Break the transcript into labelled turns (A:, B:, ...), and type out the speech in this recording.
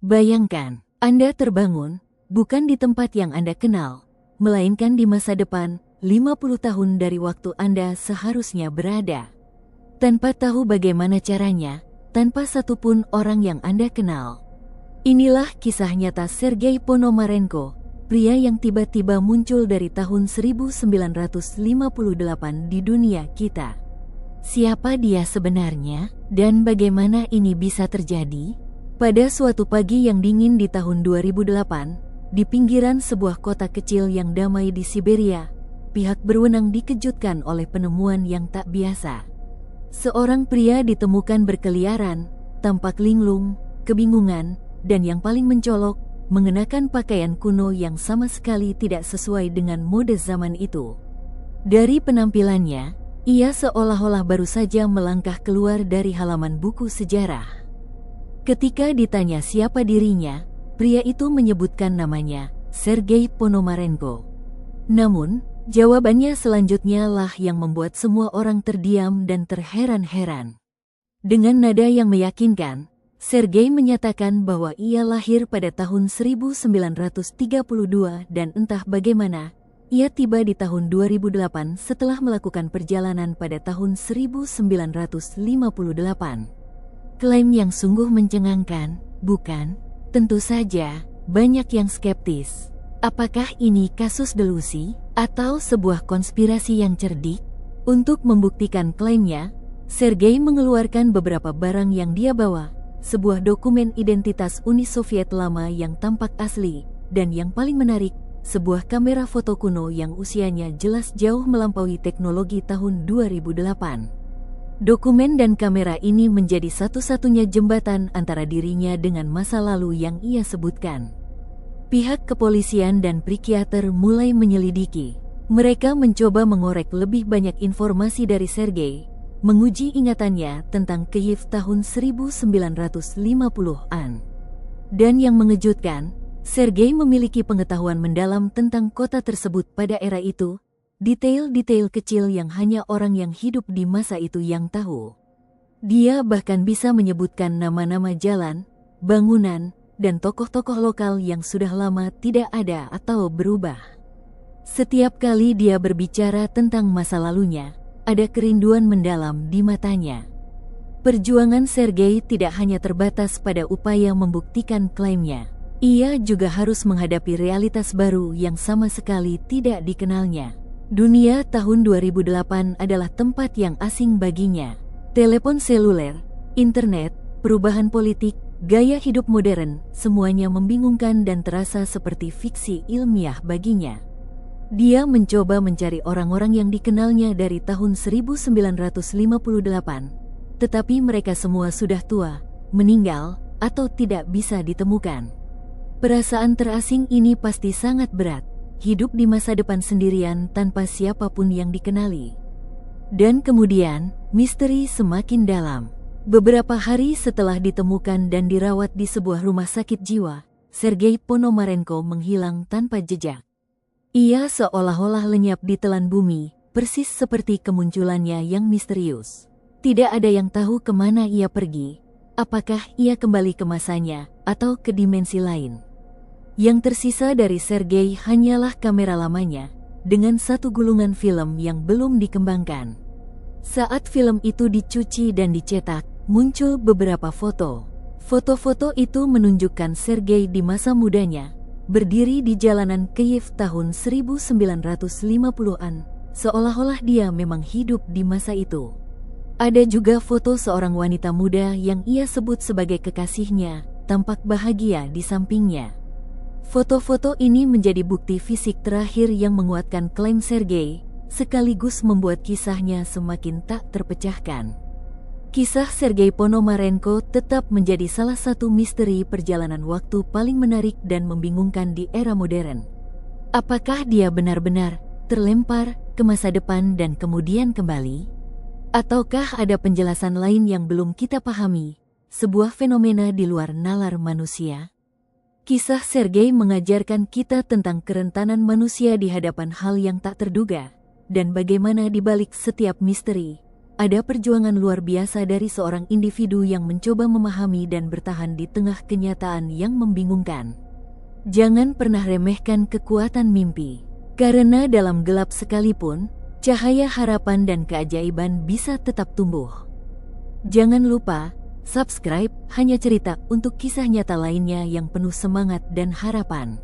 A: Bayangkan, Anda terbangun, bukan di tempat yang Anda kenal, melainkan di masa depan, 50 tahun dari waktu Anda seharusnya berada. Tanpa tahu bagaimana caranya, tanpa satupun orang yang Anda kenal. Inilah kisah nyata Sergei Ponomarenko, pria yang tiba-tiba muncul dari tahun 1958 di dunia kita. Siapa dia sebenarnya, dan bagaimana ini bisa terjadi? Pada suatu pagi yang dingin di tahun 2008, di pinggiran sebuah kota kecil yang damai di Siberia, pihak berwenang dikejutkan oleh penemuan yang tak biasa. Seorang pria ditemukan berkeliaran, tampak linglung, kebingungan, dan yang paling mencolok, mengenakan pakaian kuno yang sama sekali tidak sesuai dengan mode zaman itu. Dari penampilannya, ia seolah-olah baru saja melangkah keluar dari halaman buku sejarah. Ketika ditanya siapa dirinya, pria itu menyebutkan namanya, Sergei Ponomarenko. Namun, jawabannya selanjutnya lah yang membuat semua orang terdiam dan terheran-heran. Dengan nada yang meyakinkan, Sergei menyatakan bahwa ia lahir pada tahun 1932 dan entah bagaimana, ia tiba di tahun 2008 setelah melakukan perjalanan pada tahun 1958. Klaim yang sungguh mencengangkan, bukan? Tentu saja, banyak yang skeptis. Apakah ini kasus delusi, atau sebuah konspirasi yang cerdik? Untuk membuktikan klaimnya, Sergei mengeluarkan beberapa barang yang dia bawa, sebuah dokumen identitas Uni Soviet lama yang tampak asli, dan yang paling menarik, sebuah kamera foto kuno yang usianya jelas jauh melampaui teknologi tahun 2008. Dokumen dan kamera ini menjadi satu-satunya jembatan antara dirinya dengan masa lalu yang ia sebutkan. Pihak kepolisian dan psikiater mulai menyelidiki. Mereka mencoba mengorek lebih banyak informasi dari Sergei, menguji ingatannya tentang Kiev tahun 1950-an. Dan yang mengejutkan, Sergei memiliki pengetahuan mendalam tentang kota tersebut pada era itu, detail-detail kecil yang hanya orang yang hidup di masa itu yang tahu. Dia bahkan bisa menyebutkan nama-nama jalan, bangunan, dan tokoh-tokoh lokal yang sudah lama tidak ada atau berubah. Setiap kali dia berbicara tentang masa lalunya, ada kerinduan mendalam di matanya. Perjuangan Sergei tidak hanya terbatas pada upaya membuktikan klaimnya. Ia juga harus menghadapi realitas baru yang sama sekali tidak dikenalnya. Dunia tahun 2008 adalah tempat yang asing baginya. Telepon seluler, internet, perubahan politik, gaya hidup modern, semuanya membingungkan dan terasa seperti fiksi ilmiah baginya. Dia mencoba mencari orang-orang yang dikenalnya dari tahun 1958, tetapi mereka semua sudah tua, meninggal, atau tidak bisa ditemukan. Perasaan terasing ini pasti sangat berat, hidup di masa depan sendirian tanpa siapapun yang dikenali. Dan kemudian, misteri semakin dalam. Beberapa hari setelah ditemukan dan dirawat di sebuah rumah sakit jiwa, Sergei Ponomarenko menghilang tanpa jejak. Ia seolah-olah lenyap di telan bumi, persis seperti kemunculannya yang misterius. Tidak ada yang tahu kemana ia pergi, apakah ia kembali ke masanya, atau ke dimensi lain. Yang tersisa dari Sergei hanyalah kamera lamanya, dengan satu gulungan film yang belum dikembangkan. Saat film itu dicuci dan dicetak, muncul beberapa foto. Foto-foto itu menunjukkan Sergei di masa mudanya, berdiri di jalanan Kiev tahun 1950-an, seolah-olah dia memang hidup di masa itu. Ada juga foto seorang wanita muda yang ia sebut sebagai kekasihnya, tampak bahagia di sampingnya. Foto-foto ini menjadi bukti fisik terakhir yang menguatkan klaim Sergei, sekaligus membuat kisahnya semakin tak terpecahkan. Kisah Sergei Ponomarenko tetap menjadi salah satu misteri perjalanan waktu paling menarik dan membingungkan di era modern. Apakah dia benar-benar terlempar ke masa depan dan kemudian kembali? Ataukah ada penjelasan lain yang belum kita pahami, sebuah fenomena di luar nalar manusia? Kisah Sergei mengajarkan kita tentang kerentanan manusia di hadapan hal yang tak terduga, dan bagaimana di balik setiap misteri, ada perjuangan luar biasa dari seorang individu yang mencoba memahami dan bertahan di tengah kenyataan yang membingungkan. Jangan pernah remehkan kekuatan mimpi, karena dalam gelap sekalipun, cahaya harapan dan keajaiban bisa tetap tumbuh. Jangan lupa subscribe Hanya Cerita untuk kisah nyata lainnya yang penuh semangat dan harapan.